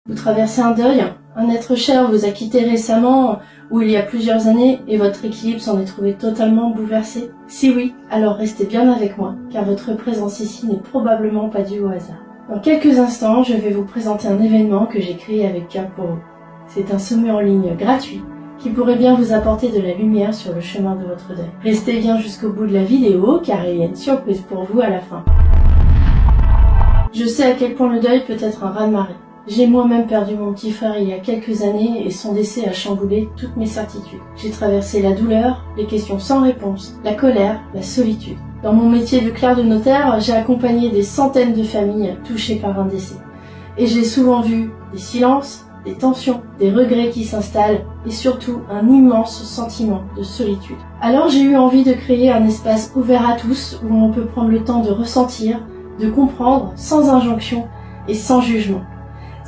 Vous traversez un deuil, un être cher vous a quitté récemment ou il y a plusieurs années et votre équilibre s'en est trouvé totalement bouleversé? Si oui, alors restez bien avec moi, car votre présence ici n'est probablement pas due au hasard. Dans quelques instants, je vais vous présenter un événement que j'ai créé avec cœur pour vous. C'est un sommet en ligne gratuit qui pourrait bien vous apporter de la lumière sur le chemin de votre deuil. Restez bien jusqu'au bout de la vidéo, car il y a une surprise pour vous à la fin. Je sais à quel point le deuil peut être un raz-de-marée. J'ai moi-même perdu mon petit frère il y a quelques années et son décès a chamboulé toutes mes certitudes. J'ai traversé la douleur, les questions sans réponse, la colère, la solitude. Dans mon métier de clerc de notaire, j'ai accompagné des centaines de familles touchées par un décès. Et j'ai souvent vu des silences, des tensions, des regrets qui s'installent et surtout un immense sentiment de solitude. Alors j'ai eu envie de créer un espace ouvert à tous où on peut prendre le temps de ressentir, de comprendre sans injonction et sans jugement.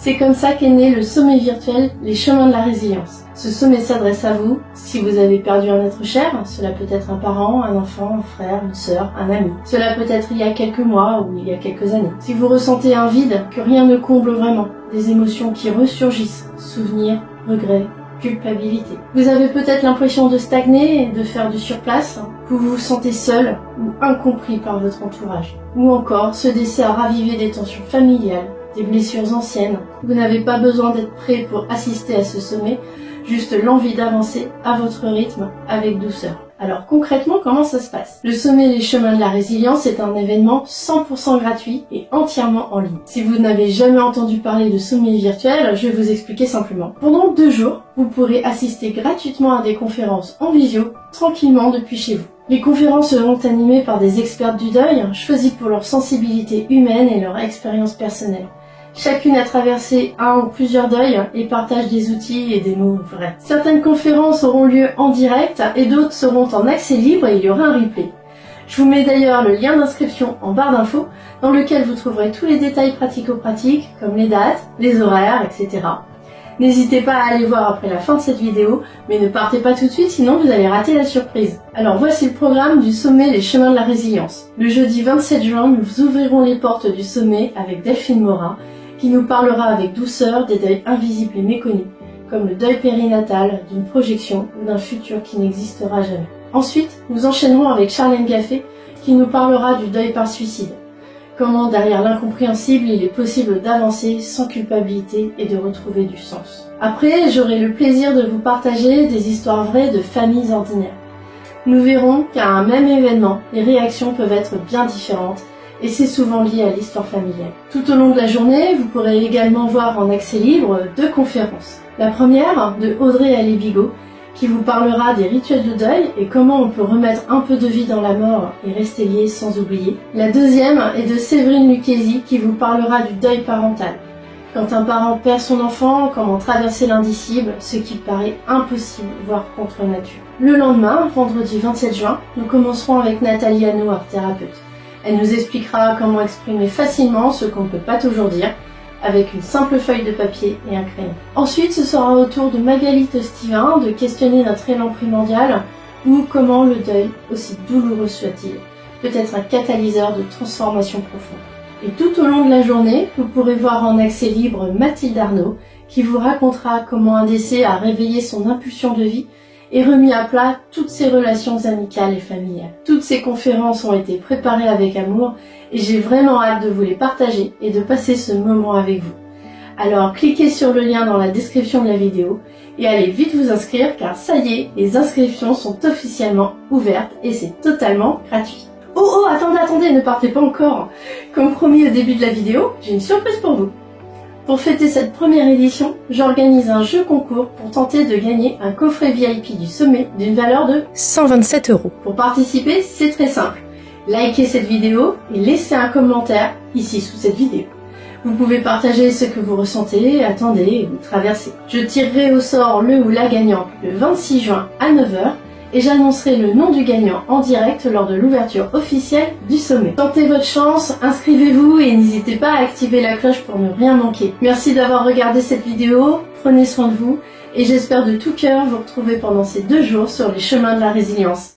C'est comme ça qu'est né le sommet virtuel Les Chemins de la Résilience. Ce sommet s'adresse à vous si vous avez perdu un être cher, cela peut être un parent, un enfant, un frère, une sœur, un ami. Cela peut être il y a quelques mois ou il y a quelques années. Si vous ressentez un vide que rien ne comble vraiment, des émotions qui ressurgissent, souvenirs, regrets, culpabilité. Vous avez peut-être l'impression de stagner et de faire du surplace, que vous vous sentez seul ou incompris par votre entourage. Ou encore, ce décès a ravivé des tensions familiales, des blessures anciennes. Vous n'avez pas besoin d'être prêt pour assister à ce sommet, juste l'envie d'avancer à votre rythme avec douceur. Alors concrètement, comment ça se passe? Le sommet Les Chemins de la Résilience est un événement 100% gratuit et entièrement en ligne. Si vous n'avez jamais entendu parler de sommet virtuel, je vais vous expliquer simplement. Pendant 2 jours, vous pourrez assister gratuitement à des conférences en visio, tranquillement depuis chez vous. Les conférences seront animées par des experts du deuil, choisis pour leur sensibilité humaine et leur expérience personnelle. Chacune a traversé un ou plusieurs deuils et partage des outils et des mots vrais. Certaines conférences auront lieu en direct et d'autres seront en accès libre et il y aura un replay. Je vous mets d'ailleurs le lien d'inscription en barre d'infos dans lequel vous trouverez tous les détails pratico-pratiques comme les dates, les horaires, etc. N'hésitez pas à aller voir après la fin de cette vidéo, mais ne partez pas tout de suite sinon vous allez rater la surprise. Alors voici le programme du sommet Les Chemins de la Résilience. Le jeudi 27 juin, nous ouvrirons les portes du sommet avec Delphine Morat, qui nous parlera avec douceur des deuils invisibles et méconnus, comme le deuil périnatal, d'une projection ou d'un futur qui n'existera jamais. Ensuite, nous enchaînerons avec Charlène Gaffé, qui nous parlera du deuil par suicide. Comment derrière l'incompréhensible, il est possible d'avancer sans culpabilité et de retrouver du sens. Après, j'aurai le plaisir de vous partager des histoires vraies de familles ordinaires. Nous verrons qu'à un même événement, les réactions peuvent être bien différentes, et c'est souvent lié à l'histoire familiale. Tout au long de la journée, vous pourrez également voir en accès libre 2 conférences. La première, de Audrey Allais-Bigot, qui vous parlera des rituels de deuil et comment on peut remettre un peu de vie dans la mort et rester lié sans oublier. La deuxième est de Séverine Lucchesi, qui vous parlera du deuil parental. Quand un parent perd son enfant, comment traverser l'indicible, ce qui paraît impossible, voire contre nature. Le lendemain, vendredi 27 juin, nous commencerons avec Nathalie Hanot, art thérapeute. Elle nous expliquera comment exprimer facilement ce qu'on ne peut pas toujours dire, avec une simple feuille de papier et un crayon. Ensuite, ce sera au tour de Magali Tostivin de questionner notre élan primordial, ou comment le deuil, aussi douloureux soit-il, peut être un catalyseur de transformation profonde. Et tout au long de la journée, vous pourrez voir en accès libre Mathilde Arnaud, qui vous racontera comment un décès a réveillé son impulsion de vie et remis à plat toutes ses relations amicales et familiales. Toutes ces conférences ont été préparées avec amour et j'ai vraiment hâte de vous les partager et de passer ce moment avec vous. Alors cliquez sur le lien dans la description de la vidéo et allez vite vous inscrire car ça y est, les inscriptions sont officiellement ouvertes et c'est totalement gratuit. Oh, attendez, ne partez pas encore. Comme promis au début de la vidéo, j'ai une surprise pour vous. Pour fêter cette première édition, j'organise un jeu concours pour tenter de gagner un coffret VIP du sommet d'une valeur de 127 €. Pour participer, c'est très simple. Likez cette vidéo et laissez un commentaire ici sous cette vidéo. Vous pouvez partager ce que vous ressentez, attendez ou traversez. Je tirerai au sort le ou la gagnante le 26 juin à 9 h et j'annoncerai le nom du gagnant en direct lors de l'ouverture officielle du sommet. Tentez votre chance, inscrivez-vous et n'hésitez pas à activer la cloche pour ne rien manquer. Merci d'avoir regardé cette vidéo, prenez soin de vous et j'espère de tout cœur vous retrouver pendant ces 2 jours sur les chemins de la résilience.